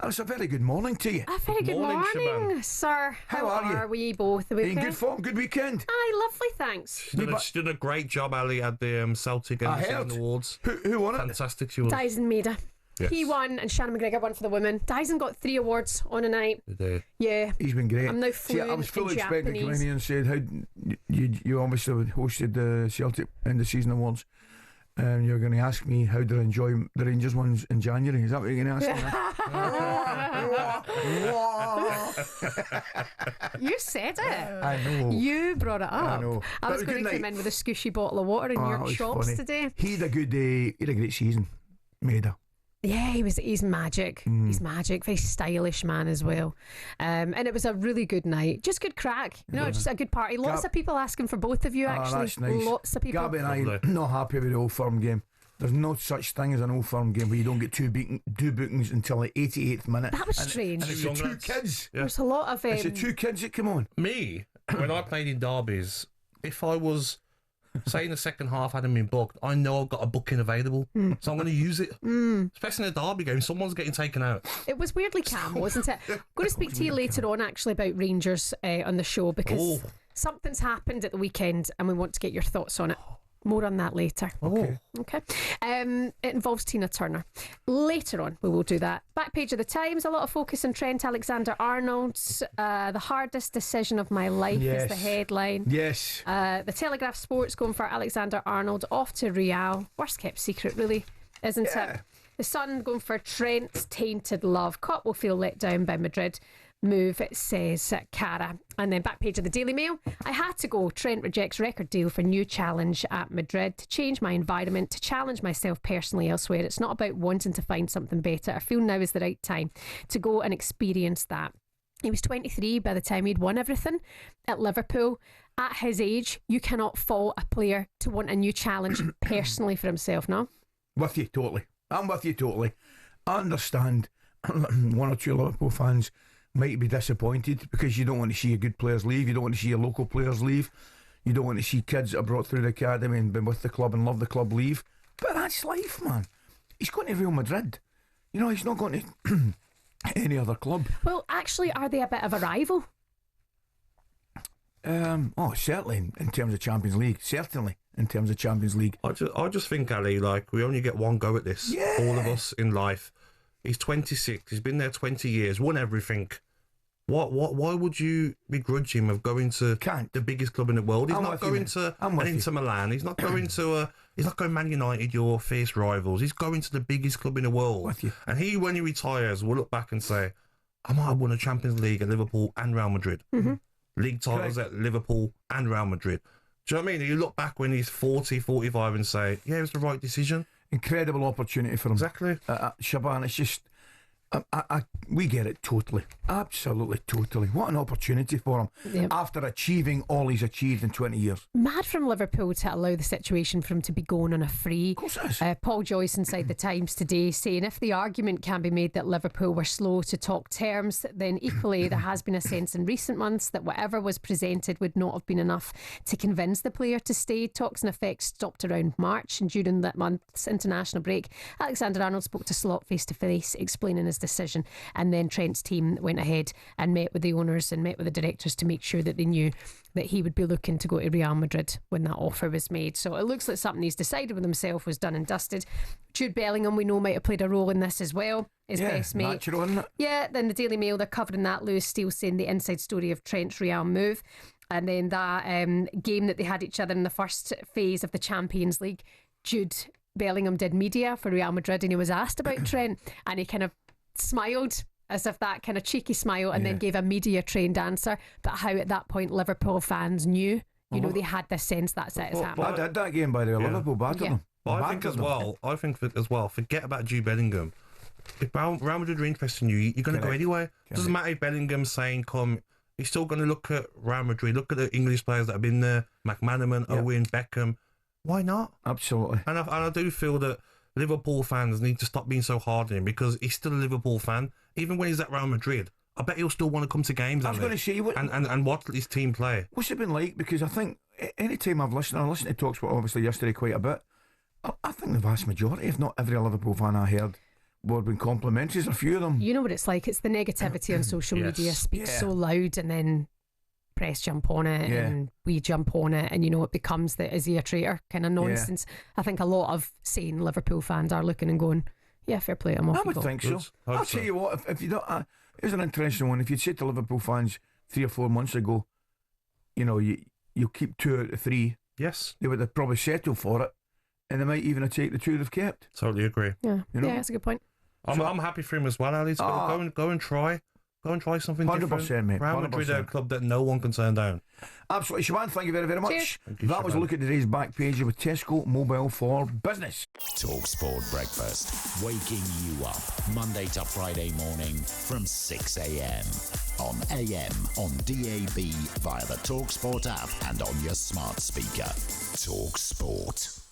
It's a very good morning to you. A very good morning, Shebahn. sir. How are you? We both? Are you in good form? Good weekend? Aye, lovely, thanks. She did a great job, Ally, at the Celtic and the Season Awards. Who won it? Fantastic, she was. Dyson Maida. Yes. He won, and Shannon McGregor won for the women. Dyson got 3 awards on a night. Yeah. He's been great. I'm now fluent I was fully in expecting to come in Japanese. here and said how you obviously hosted the Celtic and the Season Awards. You're going to ask me how to enjoy the Rangers ones in January. Is that what you're going to ask me? You said it. I know. You brought it up. I know. I was But going to come in with a squishy bottle of water in That your was chops funny. today. He had a great season. Maida. Yeah, he's magic. He's magic. Very stylish man as well. And it was a really good night. Just good crack. Just a good party. Lots of people asking for both of you, actually. That's nice. Lots of people. Gabby and I not happy with the Old Firm game. There's no such thing as an Old Firm game where you don't get two bookings until the 88th minute. That was strange. And it's the two kids. Yeah. There's a lot of... It's the two kids that come on. Me, when I played in derbies, if I was, say in the second half hadn't been booked, I know I've got a booking available, so I'm going to use it. Especially in a derby game, someone's getting taken out. It was weirdly calm, wasn't it? I'm going to speak to you later on, actually, about Rangers on the show, because something's happened at the weekend and we want to get your thoughts on it. More on that later. Okay. It involves Tina Turner. Later on, we will do that. Back page of the Times, a lot of focus on Trent Alexander-Arnold. The hardest decision of my life is the headline. Yes. The Telegraph Sports going for Alexander-Arnold off to Real. Worst kept secret, really, isn't it? The Sun going for Trent's tainted love. Cop will feel let down by Madrid move, it says Cara. And then back page of the Daily Mail. I had to go. Trent rejects record deal for new challenge at Madrid. To change my environment, to challenge myself personally elsewhere. It's not about wanting to find something better. I feel now is the right time to go and experience that. He was 23 by the time he'd won everything at Liverpool. At his age, you cannot fault a player to want a new challenge personally for himself, no? With you totally. I'm with you totally. I understand one or two Liverpool fans might be disappointed because you don't want to see your good players leave. You don't want to see your local players leave. You don't want to see kids that are brought through the academy and been with the club and love the club leave. But that's life, man. He's going to Real Madrid. He's not going to any other club. Well, actually, are they a bit of a rival? Certainly in terms of Champions League. Certainly in terms of Champions League. I just think, Ali, we only get one go at this. Yeah. All of us in life. He's 26. He's been there 20 years. Won everything. Why would you begrudge him of going to the biggest club in the world? He's not going to Inter Milan. He's not going to he's not going Man United, your fierce rivals. He's going to the biggest club in the world. With you. And when he retires, will look back and say, I might have won a Champions League at Liverpool and Real Madrid. League titles at Liverpool and Real Madrid. Do you know what I mean? You look back when he's 40, 45 and say, yeah, it was the right decision. Incredible opportunity for him. Exactly. Shebahn, it's just... we get it totally. Absolutely, totally. What an opportunity for him after achieving all he's achieved in 20 years. Mad from Liverpool to allow the situation for him to be going on a free. Of course it is. Paul Joyce inside the Times today saying if the argument can be made that Liverpool were slow to talk terms, then equally there has been a sense in recent months that whatever was presented would not have been enough to convince the player to stay. Talks in effect stopped around March, and during that month's international break, Alexander-Arnold spoke to Slot face to face explaining his decision, and then Trent's team went ahead and met with the owners and met with the directors to make sure that they knew that he would be looking to go to Real Madrid when that offer was made. So it looks like something he's decided with himself was done and dusted. Jude Bellingham, we know, might have played a role in this as well. His best mate. Natural, isn't it? Yeah, then the Daily Mail, they're covering that. Lewis Steele saying the inside story of Trent's Real move. And then that game that they had each other in the first phase of the Champions League, Jude Bellingham did media for Real Madrid and he was asked about Trent and he kind of smiled as if that kind of cheeky smile and then gave a media trained answer, but how at that point Liverpool fans knew, they had this sense that's it, it's happening. I did that game, by the way. Liverpool battered them. But I think as well, forget about Jude Bellingham. If Real Madrid are interested in you, you're going to go anyway. Doesn't matter if Bellingham's saying come, you're still going to look at Real Madrid, look at the English players that have been there, McManaman, Owen, Beckham. Why not? Absolutely. And I do feel that Liverpool fans need to stop being so hard on him because he's still a Liverpool fan. Even when he's at Real Madrid, I bet he'll still want to come to games. I was going to say, and watch his team play. What's it been like? Because I think any time I listened to talkSPORT obviously yesterday quite a bit. I think the vast majority, if not every Liverpool fan I heard, been complimentary. There's a few of them. You know what it's like. It's the negativity on social media speaks so loud, and then press jump on it, and we jump on it, and it becomes the is he a traitor kind of nonsense. I think a lot of sane Liverpool fans are looking and going, yeah, fair play. I would think so. I'll tell you what, if you don't, here's an interesting one. If you'd said to Liverpool fans 3 or 4 months ago, you keep 2 out of 3. Yes, they would have probably settled for it, and they might even have taken the 2 they've kept. Totally agree. Yeah, that's a good point. I'm happy for him as well, Ali. Go and try. Go and try something 100%, different. mate. Real Madrid are a club that no one can turn down. Absolutely, Shebahn, thank you very, very much. Cheers. That was a look at today's back page with Tesco Mobile for Business. talkSPORT Breakfast, waking you up Monday to Friday morning from 6 a.m. on AM, on DAB, via the talkSPORT app and on your smart speaker. talkSPORT.